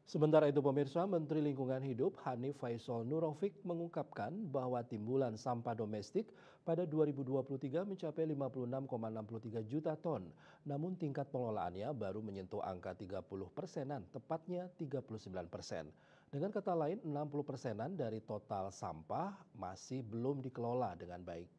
Sementara itu pemirsa, Menteri Lingkungan Hidup Hanif Faisal Nurofik mengungkapkan bahwa timbulan sampah domestik pada 2023 mencapai 56,63 juta ton. Namun tingkat pengelolaannya baru menyentuh angka 30 persenan, tepatnya 39%. Dengan kata lain, 60 persenan dari total sampah masih belum dikelola dengan baik.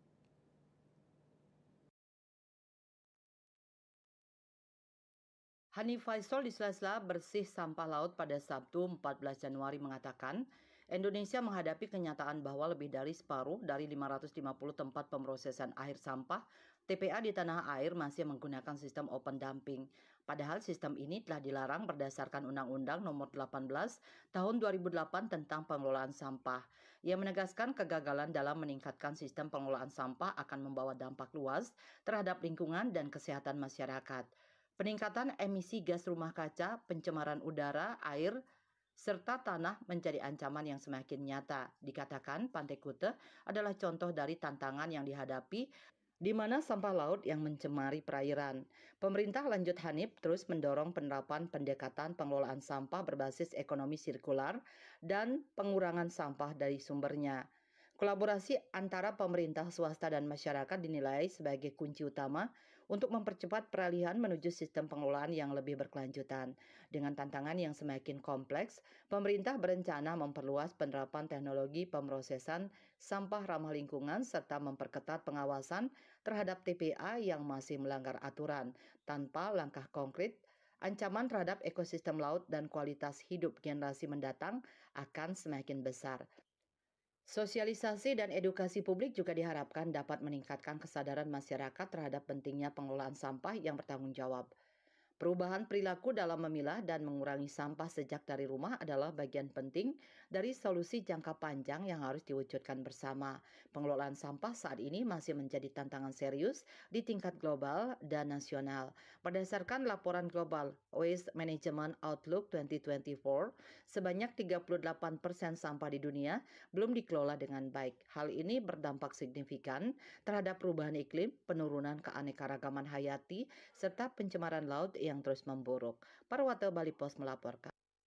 Hanif Faisal di sela-sela bersih sampah laut pada Sabtu 14 Januari mengatakan, Indonesia menghadapi kenyataan bahwa lebih dari separuh dari 550 tempat pemrosesan akhir sampah TPA di tanah air masih menggunakan sistem open dumping. Padahal sistem ini telah dilarang berdasarkan Undang-Undang Nomor 18 Tahun 2008 tentang pengelolaan sampah. Ia menegaskan kegagalan dalam meningkatkan sistem pengelolaan sampah akan membawa dampak luas terhadap lingkungan dan kesehatan masyarakat. Peningkatan emisi gas rumah kaca, pencemaran udara, air, serta tanah menjadi ancaman yang semakin nyata. Dikatakan Pantai Kute adalah contoh dari tantangan yang dihadapi di mana sampah laut yang mencemari perairan. Pemerintah lanjut Hanif terus mendorong penerapan pendekatan pengelolaan sampah berbasis ekonomi sirkular dan pengurangan sampah dari sumbernya. Kolaborasi antara pemerintah, swasta, dan masyarakat dinilai sebagai kunci utama untuk mempercepat peralihan menuju sistem pengelolaan yang lebih berkelanjutan. Dengan tantangan yang semakin kompleks, pemerintah berencana memperluas penerapan teknologi pemrosesan sampah ramah lingkungan serta memperketat pengawasan terhadap TPA yang masih melanggar aturan. Tanpa langkah konkret, ancaman terhadap ekosistem laut dan kualitas hidup generasi mendatang akan semakin besar. Sosialisasi dan edukasi publik juga diharapkan dapat meningkatkan kesadaran masyarakat terhadap pentingnya pengelolaan sampah yang bertanggung jawab. Perubahan perilaku dalam memilah dan mengurangi sampah sejak dari rumah adalah bagian penting dari solusi jangka panjang yang harus diwujudkan bersama. Pengelolaan sampah saat ini masih menjadi tantangan serius di tingkat global dan nasional. Berdasarkan laporan Global Waste Management Outlook 2024, sebanyak 38% sampah di dunia belum dikelola dengan baik. Hal ini berdampak signifikan terhadap perubahan iklim, penurunan keanekaragaman hayati, serta pencemaran laut yang terus memburuk. Parwata Bali Pos melaporkan.